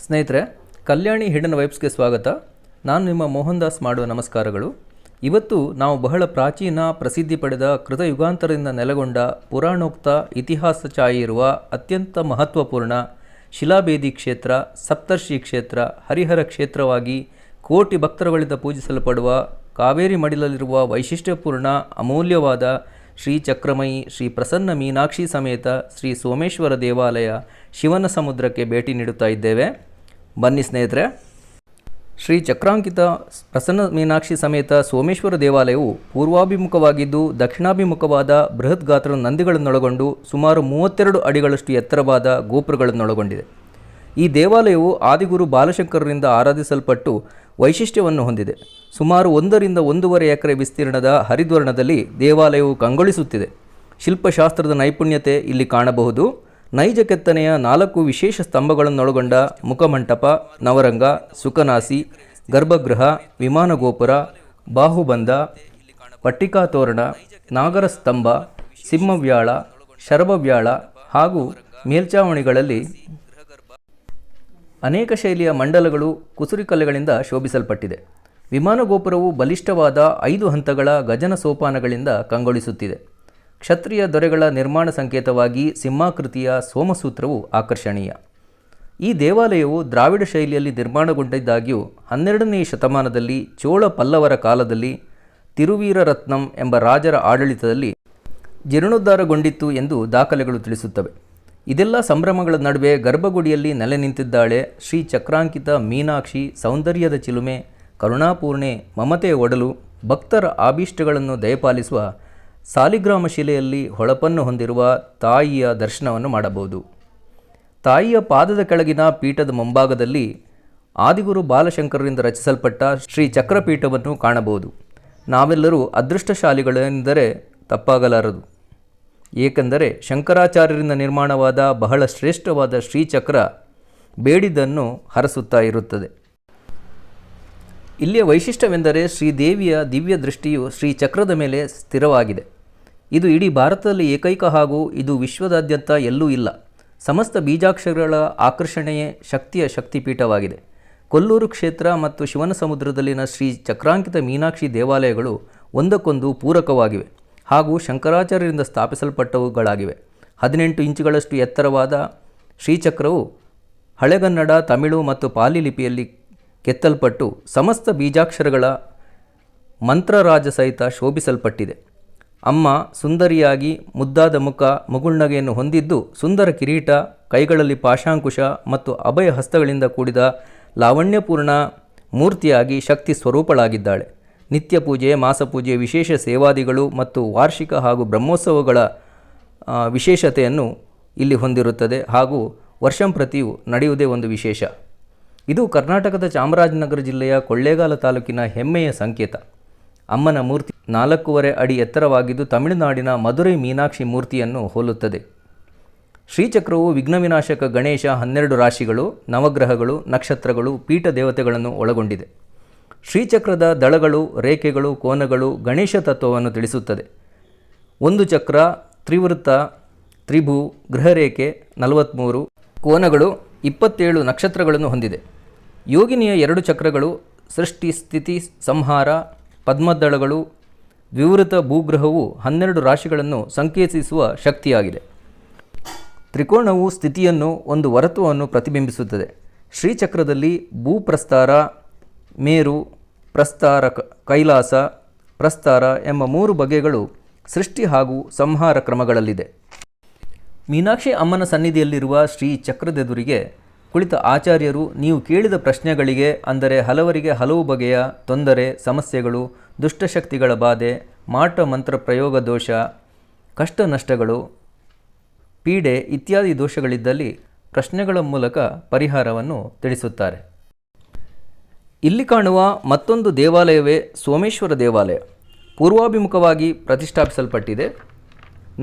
ಸ್ನೇಹಿತರೆ, ಕಲ್ಯಾಣಿ ಹಿಡನ್ ವೈಬ್ಸ್ಗೆ ಸ್ವಾಗತ. ನಾನು ನಿಮ್ಮ ಮೋಹನ್ ದಾಸ್ ಮಾಡುವ ನಮಸ್ಕಾರಗಳು. ಇವತ್ತು ನಾವು ಬಹಳ ಪ್ರಾಚೀನ ಪ್ರಸಿದ್ಧಿ ಪಡೆದ ಕೃತಯುಗಾಂತರದಿಂದ ನೆಲೆಗೊಂಡ ಪುರಾಣೋಕ್ತ ಇತಿಹಾಸ ಛಾಯೆ ಇರುವ ಅತ್ಯಂತ ಮಹತ್ವಪೂರ್ಣ ಶಿಲಾಬೇದಿ ಕ್ಷೇತ್ರ, ಸಪ್ತರ್ಷಿ ಕ್ಷೇತ್ರ, ಹರಿಹರ ಕ್ಷೇತ್ರವಾಗಿ ಕೋಟಿ ಭಕ್ತರುಗಳಿಂದ ಪೂಜಿಸಲ್ಪಡುವ ಕಾವೇರಿ ಮಡಿಲಲ್ಲಿರುವ ವೈಶಿಷ್ಟ್ಯಪೂರ್ಣ ಅಮೂಲ್ಯವಾದ ಶ್ರೀ ಚಕ್ರಮಯಿ ಶ್ರೀ ಪ್ರಸನ್ನ ಮೀನಾಕ್ಷಿ ಸಮೇತ ಶ್ರೀ ಸೋಮೇಶ್ವರ ದೇವಾಲಯ ಶಿವನ ಸಮುದ್ರಕ್ಕೆ ಭೇಟಿ ನೀಡುತ್ತಾ ಇದ್ದೇವೆ. ಬನ್ನಿ ಸ್ನೇಹಿತರೆ. ಶ್ರೀ ಚಕ್ರಾಂಕಿತ ಪ್ರಸನ್ನ ಮೀನಾಕ್ಷಿ ಸಮೇತ ಸೋಮೇಶ್ವರ ದೇವಾಲಯವು ಪೂರ್ವಾಭಿಮುಖವಾಗಿದ್ದು ದಕ್ಷಿಣಾಭಿಮುಖವಾದ ಬೃಹತ್ ಗಾತ್ರದ ನಂದಿಗಳನ್ನೊಳಗೊಂಡು ಸುಮಾರು 32 ಅಡಿಗಳಷ್ಟು ಎತ್ತರವಾದ ಗೋಪುರಗಳನ್ನೊಳಗೊಂಡಿದೆ. ಈ ದೇವಾಲಯವು ಆದಿಗುರು ಬಾಲಶಂಕರರಿಂದ ಆರಾಧಿಸಲ್ಪಟ್ಟು ವೈಶಿಷ್ಟ್ಯವನ್ನು ಹೊಂದಿದೆ. ಸುಮಾರು 1 ರಿಂದ 1.5 ಎಕರೆ ವಿಸ್ತೀರ್ಣದ ಹರಿದ್ವರ್ಣದಲ್ಲಿ ದೇವಾಲಯವು ಕಂಗೊಳಿಸುತ್ತಿದೆ. ಶಿಲ್ಪಶಾಸ್ತ್ರದ ನೈಪುಣ್ಯತೆ ಇಲ್ಲಿ ಕಾಣಬಹುದು. ನೈಜ ಕೆತ್ತನೆಯ 4 ವಿಶೇಷ ಸ್ತಂಭಗಳನ್ನೊಳಗೊಂಡ ಮುಖಮಂಟಪ, ನವರಂಗ, ಸುಖನಾಸಿ, ಗರ್ಭಗೃಹ, ವಿಮಾನ ಗೋಪುರ, ಬಾಹುಬಂಧ, ಪಟ್ಟಿಕಾ ತೋರಣ, ನಾಗರ ಸ್ತಂಭ, ಸಿಂಹವ್ಯಾಳ, ಶರಭವ್ಯಾಳ ಹಾಗೂ ಮೇಲ್ಛಾವಣಿಗಳಲ್ಲಿ ಅನೇಕ ಶೈಲಿಯ ಮಂಡಲಗಳು ಕುಸುರಿ ಕಲೆಗಳಿಂದ ಶೋಭಿಸಲ್ಪಟ್ಟಿದೆ. ವಿಮಾನ ಗೋಪುರವು ಬಲಿಷ್ಠವಾದ 5 ಹಂತಗಳ ಗಜನ ಸೋಪಾನಗಳಿಂದ ಕಂಗೊಳಿಸುತ್ತಿದೆ. ಕ್ಷತ್ರಿಯ ದೊರೆಗಳ ನಿರ್ಮಾಣ ಸಂಕೇತವಾಗಿ ಸಿಂಹಾಕೃತಿಯ ಸೋಮಸೂತ್ರವು ಆಕರ್ಷಣೀಯ. ಈ ದೇವಾಲಯವು ದ್ರಾವಿಡ ಶೈಲಿಯಲ್ಲಿ ನಿರ್ಮಾಣಗೊಂಡಿದ್ದಾಗ್ಯೂ 12ನೇ ಶತಮಾನದಲ್ಲಿ ಚೋಳ ಪಲ್ಲವರ ಕಾಲದಲ್ಲಿ ತಿರುವೀರರತ್ನಂ ಎಂಬ ರಾಜರ ಆಡಳಿತದಲ್ಲಿ ಜೀರ್ಣೋದ್ಧಾರಗೊಂಡಿತ್ತು ಎಂದು ದಾಖಲೆಗಳು ತಿಳಿಸುತ್ತವೆ. ಇದೆಲ್ಲ ಸಂಭ್ರಮಗಳ ನಡುವೆ ಗರ್ಭಗುಡಿಯಲ್ಲಿ ನೆಲೆ ನಿಂತಿದ್ದಾಳೆ ಶ್ರೀ ಚಕ್ರಾಂಕಿತ ಮೀನಾಕ್ಷಿ, ಸೌಂದರ್ಯದ ಚಿಲುಮೆ, ಕರುಣಾಪೂರ್ಣೆ, ಮಮತೆಯ ಒಡಲು, ಭಕ್ತರ ಆಭೀಷ್ಟಗಳನ್ನು ದಯಪಾಲಿಸುವ ಸಾಲಿಗ್ರಾಮ ಶಿಲೆಯಲ್ಲಿ ಹೊಳಪನ್ನು ಹೊಂದಿರುವ ತಾಯಿಯ ದರ್ಶನವನ್ನು ಮಾಡಬಹುದು. ತಾಯಿಯ ಪಾದದ ಕೆಳಗಿನ ಪೀಠದ ಮುಂಭಾಗದಲ್ಲಿ ಆದಿಗುರು ಬಾಲಶಂಕರರಿಂದ ರಚಿಸಲ್ಪಟ್ಟ ಶ್ರೀ ಚಕ್ರಪೀಠವನ್ನು ಕಾಣಬಹುದು. ನಾವೆಲ್ಲರೂ ಅದೃಷ್ಟಶಾಲಿಗಳೆಂದರೆ ತಪ್ಪಾಗಲಾರದು. ಏಕೆಂದರೆ ಶಂಕರಾಚಾರ್ಯರಿಂದ ನಿರ್ಮಾಣವಾದ ಬಹಳ ಶ್ರೇಷ್ಠವಾದ ಶ್ರೀಚಕ್ರ ಬೇಡಿದ್ದನ್ನು ಹರಸುತ್ತಾ ಇರುತ್ತದೆ. ಇಲ್ಲಿಯ ವೈಶಿಷ್ಟ್ಯವೆಂದರೆ ಶ್ರೀದೇವಿಯ ದಿವ್ಯ ದೃಷ್ಟಿಯು ಶ್ರೀಚಕ್ರದ ಮೇಲೆ ಸ್ಥಿರವಾಗಿದೆ. ಇದು ಇಡೀ ಭಾರತದಲ್ಲಿ ಏಕೈಕ ಹಾಗೂ ಇದು ವಿಶ್ವದಾದ್ಯಂತ ಎಲ್ಲೂ ಇಲ್ಲ. ಸಮಸ್ತ ಬೀಜಾಕ್ಷರಗಳ ಆಕರ್ಷಣೆಯೇ ಶಕ್ತಿಯ ಶಕ್ತಿಪೀಠವಾಗಿದೆ. ಕೊಲ್ಲೂರು ಕ್ಷೇತ್ರ ಮತ್ತು ಶಿವನ ಸಮುದ್ರದಲ್ಲಿನ ಶ್ರೀ ಚಕ್ರಾಂಕಿತ ಮೀನಾಕ್ಷಿ ದೇವಾಲಯಗಳು ಒಂದಕ್ಕೊಂದು ಪೂರಕವಾಗಿವೆ ಹಾಗೂ ಶಂಕರಾಚಾರ್ಯರಿಂದ ಸ್ಥಾಪಿಸಲ್ಪಟ್ಟವುಗಳಾಗಿವೆ. 18 ಇಂಚುಗಳಷ್ಟು ಎತ್ತರವಾದ ಶ್ರೀಚಕ್ರವು ಹಳೆಗನ್ನಡ, ತಮಿಳು ಮತ್ತು ಪಾಲಿ ಲಿಪಿಯಲ್ಲಿ ಕೆತ್ತಲ್ಪಟ್ಟು ಸಮಸ್ತ ಬೀಜಾಕ್ಷರಗಳ ಮಂತ್ರರಾಜ ಸಹಿತ ಶೋಭಿಸಲ್ಪಟ್ಟಿದೆ. ಅಮ್ಮ ಸುಂದರಿಯಾಗಿ ಮುದ್ದಾದ ಮುಖ, ಮುಗುಳ್ನಗೆಯನ್ನು ಹೊಂದಿದ್ದು ಸುಂದರ ಕಿರೀಟ, ಕೈಗಳಲ್ಲಿ ಪಾಶಾಂಕುಶ ಮತ್ತು ಅಭಯ ಹಸ್ತಗಳಿಂದ ಕೂಡಿದ ಲಾವಣ್ಯಪೂರ್ಣ ಮೂರ್ತಿಯಾಗಿ ಶಕ್ತಿ ಸ್ವರೂಪಳಾಗಿದ್ದಾಳೆ. ನಿತ್ಯ ಪೂಜೆ, ಮಾಸಪೂಜೆ, ವಿಶೇಷ ಸೇವಾದಿಗಳು ಮತ್ತು ವಾರ್ಷಿಕ ಹಾಗೂ ಬ್ರಹ್ಮೋತ್ಸವಗಳ ವಿಶೇಷತೆಯನ್ನು ಇಲ್ಲಿ ಹೊಂದಿರುತ್ತದೆ ಹಾಗೂ ವರ್ಷಂಪ್ರತಿಯೂ ನಡೆಯುವುದೇ ಒಂದು ವಿಶೇಷ. ಇದು ಕರ್ನಾಟಕದ ಚಾಮರಾಜನಗರ ಜಿಲ್ಲೆಯ ಕೊಳ್ಳೇಗಾಲ ತಾಲೂಕಿನ ಹೆಮ್ಮೆಯ ಸಂಕೇತ. ಅಮ್ಮನ ಮೂರ್ತಿ 4.5 ಅಡಿ ಎತ್ತರವಾಗಿದ್ದು ತಮಿಳುನಾಡಿನ ಮಧುರೈ ಮೀನಾಕ್ಷಿ ಮೂರ್ತಿಯನ್ನು ಹೋಲುತ್ತದೆ. ಶ್ರೀಚಕ್ರವು ವಿಘ್ನವಿನಾಶಕ ಗಣೇಶ, 12 ರಾಶಿಗಳು, ನವಗ್ರಹಗಳು, ನಕ್ಷತ್ರಗಳು, ಪೀಠ ದೇವತೆಗಳನ್ನು ಒಳಗೊಂಡಿದೆ. ಶ್ರೀಚಕ್ರದ ದಳಗಳು, ರೇಖೆಗಳು, ಕೋನಗಳು ಗಣೇಶ ತತ್ವವನ್ನು ತಿಳಿಸುತ್ತದೆ. ಒಂದು ಚಕ್ರ, ತ್ರಿವೃತ್ತ, ತ್ರಿಭು, ಗೃಹರೇಖೆ 43, ಕೋನಗಳು 27 ನಕ್ಷತ್ರಗಳನ್ನು ಹೊಂದಿದೆ. ಯೋಗಿನಿಯ 2 ಚಕ್ರಗಳು ಸೃಷ್ಟಿ, ಸ್ಥಿತಿ, ಸಂಹಾರ, ಪದ್ಮದಳಗಳು, ದ್ವಿವೃತ ಭೂಗ್ರಹವು 12 ರಾಶಿಗಳನ್ನು ಸಂಕೇತಿಸುವ ಶಕ್ತಿಯಾಗಿದೆ. ತ್ರಿಕೋಣವು ಸ್ಥಿತಿಯನ್ನು, ಒಂದು ವರತ್ವವನ್ನು ಪ್ರತಿಬಿಂಬಿಸುತ್ತದೆ. ಶ್ರೀಚಕ್ರದಲ್ಲಿ ಭೂಪ್ರಸ್ತಾರ, ಮೇರು, ಪ್ರಸ್ತಾರ, ಕೈಲಾಸ, ಪ್ರಸ್ತಾರ ಎಂಬ 3 ಬಗೆಗಳು ಸೃಷ್ಟಿ ಹಾಗೂ ಸಂಹಾರ ಕ್ರಮಗಳಲ್ಲಿದೆ. ಮೀನಾಕ್ಷಿ ಅಮ್ಮನ ಸನ್ನಿಧಿಯಲ್ಲಿರುವ ಶ್ರೀ ಚಕ್ರದೆದುರಿಗೆ ಕುಳಿತ ಆಚಾರ್ಯರು ನೀವು ಕೇಳಿದ ಪ್ರಶ್ನೆಗಳಿಗೆ, ಅಂದರೆ ಹಲವರಿಗೆ ಹಲವು ಬಗೆಯ ತೊಂದರೆ, ಸಮಸ್ಯೆಗಳು, ದುಷ್ಟಶಕ್ತಿಗಳ ಬಾಧೆ, ಮಾಟ ಮಂತ್ರ ಪ್ರಯೋಗ ದೋಷ, ಕಷ್ಟ ನಷ್ಟಗಳು, ಪೀಡೆ ಇತ್ಯಾದಿ ದೋಷಗಳಿದ್ದಲ್ಲಿ ಪ್ರಶ್ನೆಗಳ ಮೂಲಕ ಪರಿಹಾರವನ್ನು ತಿಳಿಸುತ್ತಾರೆ. ಇಲ್ಲಿ ಕಾಣುವ ಮತ್ತೊಂದು ದೇವಾಲಯವೇ ಸೋಮೇಶ್ವರ ದೇವಾಲಯ. ಪೂರ್ವಾಭಿಮುಖವಾಗಿ ಪ್ರತಿಷ್ಠಾಪಿಸಲ್ಪಟ್ಟಿದೆ.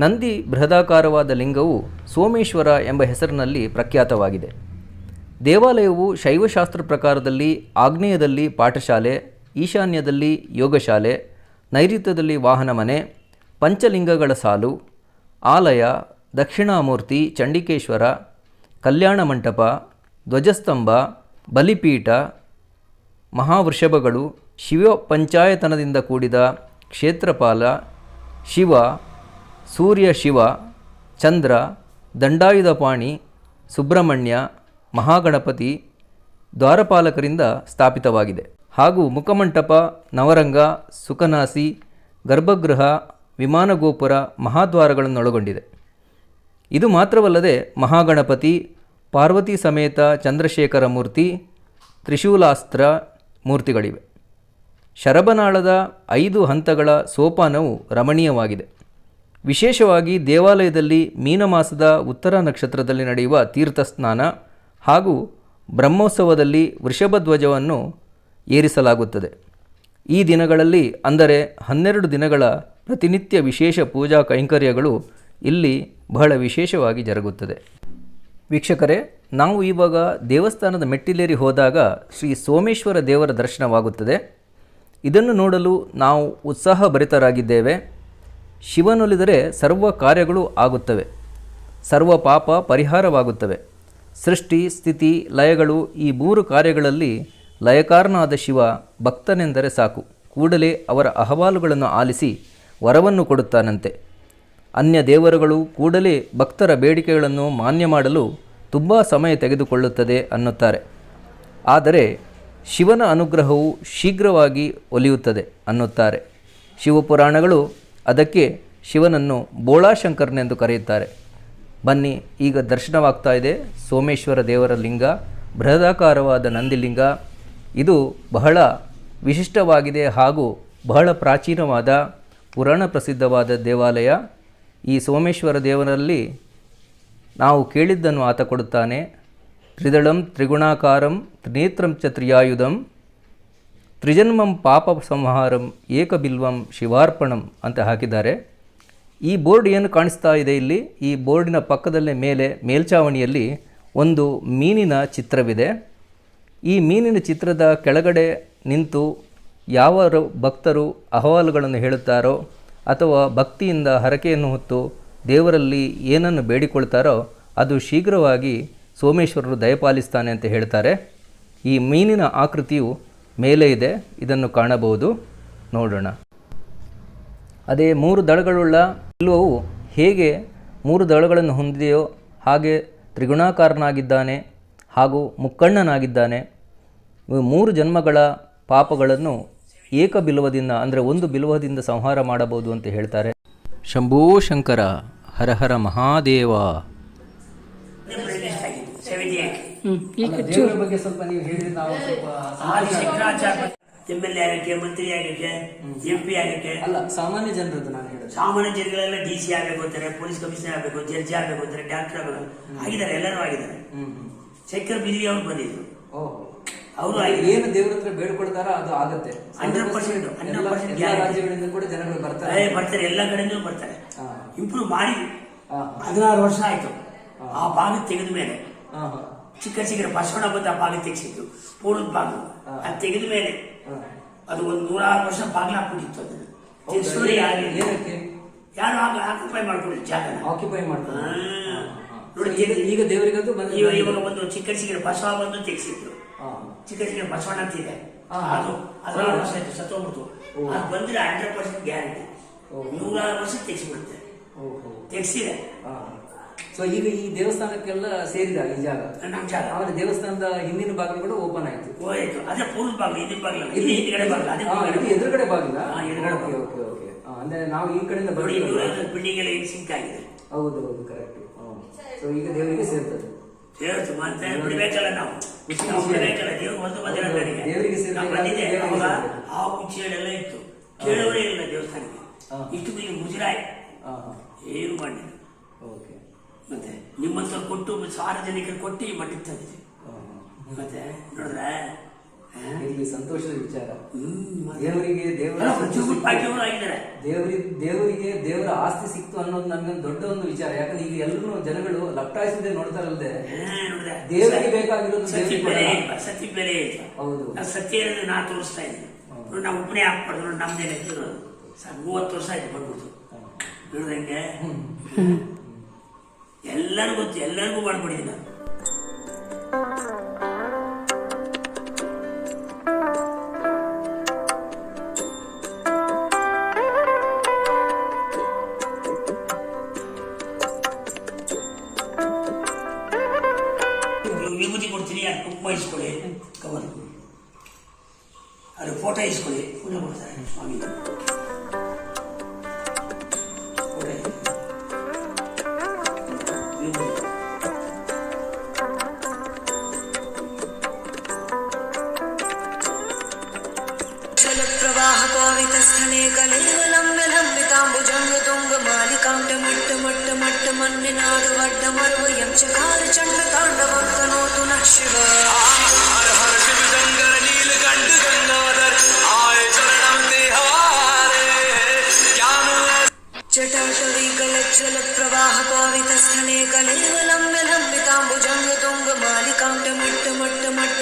ನಂದಿ ಬೃಹದಾಕಾರವಾದ ಲಿಂಗವು ಸೋಮೇಶ್ವರ ಎಂಬ ಹೆಸರಿನಲ್ಲಿ ಪ್ರಖ್ಯಾತವಾಗಿದೆ. ದೇವಾಲಯವು ಶೈವಶಾಸ್ತ್ರ ಪ್ರಕಾರದಲ್ಲಿ ಆಗ್ನೇಯದಲ್ಲಿ ಪಾಠಶಾಲೆ, ಈಶಾನ್ಯದಲ್ಲಿ ಯೋಗಶಾಲೆ, ನೈಋತ್ಯದಲ್ಲಿ ವಾಹನ ಮನೆ, ಪಂಚಲಿಂಗಗಳ ಸಾಲು, ಆಲಯ, ದಕ್ಷಿಣಾಮೂರ್ತಿ, ಚಂಡಿಕೇಶ್ವರ, ಕಲ್ಯಾಣ ಮಂಟಪ, ಧ್ವಜಸ್ತಂಭ, ಬಲಿಪೀಠ, ಮಹಾವೃಷಭಗಳು, ಶಿವ ಪಂಚಾಯತನದಿಂದ ಕೂಡಿದ ಕ್ಷೇತ್ರಪಾಲ, ಶಿವ, ಸೂರ್ಯ ಶಿವ, ಚಂದ್ರ, ದಂಡಾಯುಧಪಾಣಿ, ಸುಬ್ರಹ್ಮಣ್ಯ, ಮಹಾಗಣಪತಿ ದ್ವಾರಪಾಲಕರಿಂದ ಸ್ಥಾಪಿತವಾಗಿದೆ. ಹಾಗೂ ಮುಖಮಂಟಪ, ನವರಂಗ, ಸುಖನಾಸಿ, ಗರ್ಭಗೃಹ, ವಿಮಾನಗೋಪುರ, ಮಹಾದ್ವಾರಗಳನ್ನೊಳಗೊಂಡಿದೆ. ಇದು ಮಾತ್ರವಲ್ಲದೆ ಮಹಾಗಣಪತಿ, ಪಾರ್ವತಿ ಸಮೇತ ಚಂದ್ರಶೇಖರ ಮೂರ್ತಿ, ತ್ರಿಶೂಲಾಸ್ತ್ರ ಮೂರ್ತಿಗಳಿವೆ. ಶರಬನಾಳದ 5 ಹಂತಗಳ ಸೋಪಾನವು ರಮಣೀಯವಾಗಿದೆ. ವಿಶೇಷವಾಗಿ ದೇವಾಲಯದಲ್ಲಿ ಮೀನಮಾಸದ ಉತ್ತರ ನಕ್ಷತ್ರದಲ್ಲಿ ನಡೆಯುವ ತೀರ್ಥಸ್ನಾನ ಹಾಗೂ ಬ್ರಹ್ಮೋತ್ಸವದಲ್ಲಿ ವೃಷಭಧ್ವಜವನ್ನು ಏರಿಸಲಾಗುತ್ತದೆ. ಈ ದಿನಗಳಲ್ಲಿ ಅಂದರೆ 12 ದಿನಗಳ ಪ್ರತಿನಿತ್ಯ ವಿಶೇಷ ಪೂಜಾ ಕೈಂಕರ್ಯಗಳು ಇಲ್ಲಿ ಬಹಳ ವಿಶೇಷವಾಗಿ ಜರುಗುತ್ತದೆ. ವೀಕ್ಷಕರೇ, ನಾವು ಇವಾಗ ದೇವಸ್ಥಾನದ ಮೆಟ್ಟಿಲೇರಿ ಹೋದಾಗ ಶ್ರೀ ಸೋಮೇಶ್ವರ ದೇವರ ದರ್ಶನವಾಗುತ್ತದೆ. ಇದನ್ನು ನೋಡಲು ನಾವು ಉತ್ಸಾಹಭರಿತರಾಗಿದ್ದೇವೆ. ಶಿವನೊಲಿದರೆ ಸರ್ವ ಕಾರ್ಯಗಳು ಆಗುತ್ತವೆ, ಸರ್ವ ಪಾಪ ಪರಿಹಾರವಾಗುತ್ತವೆ. ಸೃಷ್ಟಿ, ಸ್ಥಿತಿ, ಲಯಗಳು ಈ 3 ಕಾರ್ಯಗಳಲ್ಲಿ ಲಯಕಾರನಾದ ಶಿವ ಭಕ್ತನೆಂದರೆ ಸಾಕು, ಕೂಡಲೇ ಅವರ ಅಹವಾಲುಗಳನ್ನು ಆಲಿಸಿ ವರವನ್ನು ಕೊಡುತ್ತಾನಂತೆ. ಅನ್ಯ ದೇವರುಗಳು ಕೂಡಲೇ ಭಕ್ತರ ಬೇಡಿಕೆಗಳನ್ನು ಮಾನ್ಯ ಮಾಡಲು ತುಂಬ ಸಮಯ ತೆಗೆದುಕೊಳ್ಳುತ್ತದೆ ಅನ್ನುತ್ತಾರೆ. ಆದರೆ ಶಿವನ ಅನುಗ್ರಹವು ಶೀಘ್ರವಾಗಿ ಒಲಿಯುತ್ತದೆ ಅನ್ನುತ್ತಾರೆ. ಶಿವಪುರಾಣಗಳು ಅದಕ್ಕೆ ಶಿವನನ್ನು ಬೋಳಾಶಂಕರನೆಂದು ಕರೆಯುತ್ತಾರೆ. ಬನ್ನಿ, ಈಗ ದರ್ಶನವಾಗ್ತಾ ಇದೆ ಸೋಮೇಶ್ವರ ದೇವರ ಲಿಂಗ, ಬೃಹದಾಕಾರವಾದ ನಂದಿಲಿಂಗ. ಇದು ಬಹಳ ವಿಶಿಷ್ಟವಾಗಿದೆ ಹಾಗೂ ಬಹಳ ಪ್ರಾಚೀನವಾದ ಪುರಾಣ ಪ್ರಸಿದ್ಧವಾದ ದೇವಾಲಯ. ಈ ಸೋಮೇಶ್ವರ ದೇವರಲ್ಲಿ ನಾವು ಕೇಳಿದ್ದನ್ನು ಆತ ಕೊಡುತ್ತಾನೆ. ತ್ರಿದಳಂ ತ್ರಿಗುಣಾಕಾರಂ ತ್ರಿನೇತ್ರಂ ಚ ತ್ರಿಯಾಯುಧಂ ತ್ರಿಜನ್ಮಂ ಪಾಪ ಸಂಹಾರಂ ಏಕಬಿಲ್ವಂ ಶಿವಾರ್ಪಣಂ ಅಂತ ಹಾಕಿದ್ದಾರೆ. ಈ ಬೋರ್ಡ್ ಏನು ಕಾಣಿಸ್ತಾ ಇದೆ ಇಲ್ಲಿ, ಈ ಬೋರ್ಡಿನ ಪಕ್ಕದಲ್ಲೇ ಮೇಲೆ ಮೇಲ್ಛಾವಣಿಯಲ್ಲಿ ಒಂದು ಮೀನಿನ ಚಿತ್ರವಿದೆ. ಈ ಮೀನಿನ ಚಿತ್ರದ ಕೆಳಗಡೆ ನಿಂತು ಯಾವ ಭಕ್ತರು ಅಹವಾಲುಗಳನ್ನು ಹೇಳುತ್ತಾರೋ ಅಥವಾ ಭಕ್ತಿಯಿಂದ ಹರಕೆಯನ್ನು ಹೊತ್ತು ದೇವರಲ್ಲಿ ಏನನ್ನು ಬೇಡಿಕೊಳ್ತಾರೋ ಅದು ಶೀಘ್ರವಾಗಿ ಸೋಮೇಶ್ವರರು ದಯಪಾಲಿಸ್ತಾನೆ ಅಂತ ಹೇಳ್ತಾರೆ. ಈ ಮೀನಿನ ಆಕೃತಿಯು ಮೇಲೆ ಇದೆ, ಇದನ್ನು ಕಾಣಬಹುದು, ನೋಡೋಣ. ಅದೇ 3 ದಳಗಳುಳ್ಳ ಬಿಲ್ವವು ಹೇಗೆ 3 ದಳಗಳನ್ನು ಹೊಂದಿದೆಯೋ ಹಾಗೆ ತ್ರಿಗುಣಾಕಾರನಾಗಿದ್ದಾನೆ ಹಾಗೂ ಮುಕ್ಕಣ್ಣನಾಗಿದ್ದಾನೆ. 3 ಜನ್ಮಗಳ ಪಾಪಗಳನ್ನು ಏಕ ಬಿಲ್ವದಿಂದ ಅಂದರೆ ಒಂದು ಬಿಲ್ವದಿಂದ ಸಂಹಾರ ಮಾಡಬಹುದು ಅಂತ ಹೇಳ್ತಾರೆ. ಶಂಭೋ ಶಂಕರ, ಹರ ಹರ ಮಹಾದೇವ. ದೇವರ ಬಗ್ಗೆ ಸ್ವಲ್ಪ ನೀವು ಹೇಳಿದ್ರೆ ನಾವು ಸ್ವಲ್ಪ ಎಮ್.ಎಲ್.ಎ ಆಗಕ್ಕೆ, ಮಂತ್ರಿ ಆಗಕ್ಕೆ, MP ಆಗಕ್ಕೆ ಅಲ್ಲ, ಸಾಮಾನ್ಯ ಜನರದ್ದು ನಾನು ಹೇಳಿದೆ. ಸಾಮಾನ್ಯ ಜನಗಳೆಲ್ಲ DC ಆಗಬೇಕು ಅಂತಾರೆ, ಪೊಲೀಸ್ ಕಮಿಷನರ್ ಆಗಬೇಕು, ಜಡ್ಜಿ ಆಗಬೇಕು ಅಂತಾರೆ, ಡಾಕ್ಟರ್ ಆಗಬೇಕು, ಆಗಿದ್ದಾರೆ, ಎಲ್ಲರೂ ಆಗಿದ್ದಾರೆ. ಶೇಖರ್ ಬಿದ್ರಿ ಅವ್ರು ಬಂದಿದ್ರು, ಅವರು ಏನು ದೇವ್ರ ಹತ್ರ ಬೇಡ್ಕೊಳ್ತಾರೋ ಅದು ಆಗುತ್ತೆ. 100% ರಾಜ್ಯಗಳಿಂದ ಕೂಡ ಜನಗಳು ಬರ್ತಾರೆ, ಎಲ್ಲ ಕಡೆಯಿಂದ ಬರ್ತಾರೆ. ಇಂಪ್ರೂವ್ ಮಾಡಿ 16 ವರ್ಷ ಆಯ್ತು. ಆ ಭಾಗ ತೆಗೆದ ಮೇಲೆ ಚಿಕ್ಕ ಚಿಕ್ಕ ಬಸವಣ್ಣ ಬಂದು ಆ ಭಾಗ ತೆಗೆಸಿದ್ದು, ಪೂರ್ಣದ ಭಾಗ ಅದು ತೆಗೆದ ಮೇಲೆ ಅದು ಒಂದು 106 ವರ್ಷ ಬಾಗಿಲು ಹಾಕ್ಬಿಟ್ಟಿತ್ತು. ಅದನ್ನ ಯಾರು ಆಕ್ಯುಪೈ ಮಾಡ್ಕೊಂಡಿದ್ರು, ಜಾಗನ ಆಕ್ಯುಪೈ ಮಾಡ್ತಾರೆ ನೋಡಿ. ಈಗ ದೇವರಿಗಂತೂ ಇವಾಗ ಒಂದು ಚಿಕ್ಕ ಚಿಕ್ಕ ಬಸವ ಬಂದು ತೆಗೆಸಿದ್ರು. ಚಿಕ್ಕ ಚಿಕ್ಕ ಬಸವಣ್ಣ ಅಂತ ಇದೆ, ಅದು 16 ವರ್ಷ ಆಯ್ತು, ಸತ್ತೋಗ್ಬಿಡ್ತು. ಅದು ಬಂದ್ರೆ 100% ಗ್ಯಾರಂಟಿ 106 ವರ್ಷ ತೆಗೆಸಿಬಿಡುತ್ತೆ, ತೆಗೆಸಿದೆ. ಸೊ ಈಗ ಈ ದೇವಸ್ಥಾನಕ್ಕೆಲ್ಲ ಸೇರಿದ ಈ ಜಾಗ, ನಮ್ಮ ಜಾಗ. ಆಮೇಲೆ ದೇವಸ್ಥಾನದ ಹಿಂದಿನ ಬಾಗಿಲು ಓಪನ್ ಆಯ್ತು. ಅದೇ ಪೂರ್ವ ಬಾಗಿಲು, ಹಿಂದಿನ ಬಾಗಿಲು, ಹಿಂದ್ಗಡೆ ಬಾಗಿಲು, ಎದುರುಗಡೆ ಬಾಗಿಲ. ಎದುರುಗಡೆ ಅಂದ್ರೆ ನಾವು ಈ ಕಡೆಯಿಂದ ಬಿಲ್ಡಿಂಗ್ ಎಲ್ಲ ಸಿಂಕ್ ಆಗಿದೆ. ಹೌದು ಹೌದು, ಕರೆಕ್ಟ್. ಸೊ ಈಗ ದೇವರಿಗೆ ಸೇರ್ತದೆ, ಸೇರ್ತು ಮತ್ತೆ ಬಿಡಬೇಕಲ್ಲ, ನಾವು ಬಿಡಬೇಕಲ್ಲ. ದೇವ್ರು ಒಂದು ಬಂದಿರೋದು ದೇವರಿಗೆ ಬಂದಿದೆ. ಅವಾಗ ಆ ಕುಚ್ಚೆಗಳೆಲ್ಲ ಇತ್ತು, ಕೇಳೋರೇ ಇಲ್ಲ ದೇವಸ್ಥಾನಕ್ಕೆ. ಇಷ್ಟು ಈಗ ಮುಜರಾಯಿ ಏನು ಮಾಡಿದ್ರು. ಮತ್ತೆ ನಿಮ್ಮಂತವ್ರು ಕೊಟ್ಟು ಸಾರ್ವಜನಿಕರು ಕೊಟ್ಟು ಈ ಮಟ್ಟಕ್ಕೆ ತಂದಿದೆ. ಮತ್ತೆ ನೋಡಿದ್ರೆ ಸಂತೋಷದ ವಿಚಾರ. ದೇವರಿಗೆ ದೇವರ ಆಸ್ತಿ ಸಿಕ್ತು ಅನ್ನೋದು ನನ್ಗೊಂದು ದೊಡ್ಡ ಒಂದು ವಿಚಾರ. ಯಾಕಂದ್ರೆ ಈಗ ಎಲ್ಲರೂ ಜನಗಳು ಲಪ್ಟಾಯಿಸದೆ ನೋಡ್ತಾರಲ್ದೆ, ದೇವರಿಗೆ ಬೇಕಾಗಿರೋದು ಸತ್ಯ ಬೆಲೆ ಇಲ್ಲ. ಹೌದು, ಸತ್ಯ ಇರೋದು ನಾ ತೋರಿಸ್ತಾ ಇದ್ದೀನಿ. ನಾವು ಒಬ್ಬನೇ ಹಾಕ್ಬಾರ್ದು ನೋಡಿ, ನಮ್ದೇನೆ 30 ವರ್ಷ ಆಯ್ತು ಬಂದ್ಬಿಡ್ತು. ನೋಡ್ದಂಗೆ ಎಲ್ಲರಿಗೂ ಗೊತ್ತು, ಎಲ್ಲರಿಗೂ ಮಾಡ್ಕೊಡಿದ್ದೀನಿ ನಾನು. ವಿಭೂತಿ ಕೊಡ್ತೀನಿ, ಅದು ಕುಂಕುಮ ಇಸ್ಕೊಳ್ಳಿ, ಕವರ್ ಅದು ಫೋಟೋ ಇಸ್ಕೊಳ್ಳಿ, ಪೂಜೆ ಮಾಡ್ತಾರೆ ಸ್ವಾಮಿ. ಪ್ರವಾಹ ಪಾವಿತಸ್ಥನೆ ಕಲೇವಲಂಬೆ ಲಂಬಿತಾಂಬುಜಂಗ ತುಂಗ ಮಾಲಿಕಾಂಡ ಮಟ್ಟ ಮಟ್ಟ ಮಟ್ಟ ಮನ್ನಿನಾಡು ವಡ್ಡ ಮರುವ ಯಂಚಕಾರ ಚಂಡ ತಾಂಡವಂತನೋತು ನ ಶಿವ. ಹರ ಹರ ಶಿವ ಶಂಕರ ನೀಲಕಂಠ ಗಂಗಾಧರ ಆಯ ಶರಣಂ ದೇಹಾರೆ ಜ್ಞಾನ ಜಟಾಟವಿ ಗಲಜ್ಜಲ ಪ್ರವಾಹ ಪಾವಿತಸ್ಥನೆ ಕಲೇವಲಂಬೆ ಲಂಬಿತಾಂಬುಜಂಗ ತುಂಗ ಮಾಲಿಕಾಂಡ ಮಟ್ಟ ಮಟ್ಟ ಮಟ್ಟ.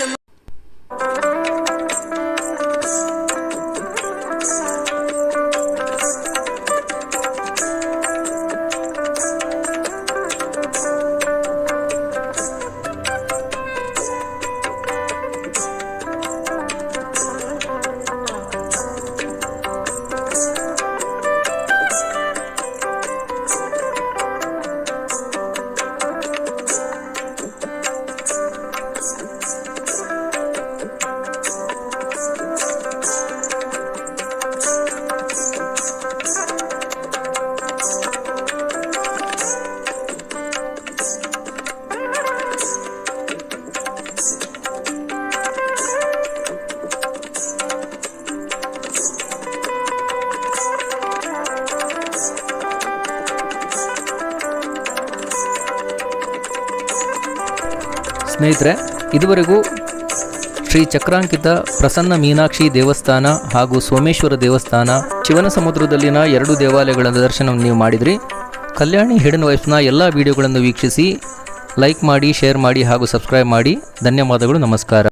ಸ್ನೇಹಿತರೆ, ಇದುವರೆಗೂ ಶ್ರೀ ಚಕ್ರಾಂಕಿತ ಪ್ರಸನ್ನ ಮೀನಾಕ್ಷಿ ದೇವಸ್ಥಾನ ಹಾಗೂ ಸೋಮೇಶ್ವರ ದೇವಸ್ಥಾನ, ಶಿವನ ಸಮುದ್ರದಲ್ಲಿನ 2 ದೇವಾಲಯಗಳ ದರ್ಶನವನ್ನು ನೀವು ಮಾಡಿದ್ರಿ. ಕಲ್ಯಾಣಿ ಹಿಡನ್ ವೈಫ್ಸ್ನ ಎಲ್ಲ ವಿಡಿಯೋಗಳನ್ನು ವೀಕ್ಷಿಸಿ, ಲೈಕ್ ಮಾಡಿ, ಶೇರ್ ಮಾಡಿ ಹಾಗೂ ಸಬ್ಸ್ಕ್ರೈಬ್ ಮಾಡಿ. ಧನ್ಯವಾದಗಳು, ನಮಸ್ಕಾರ.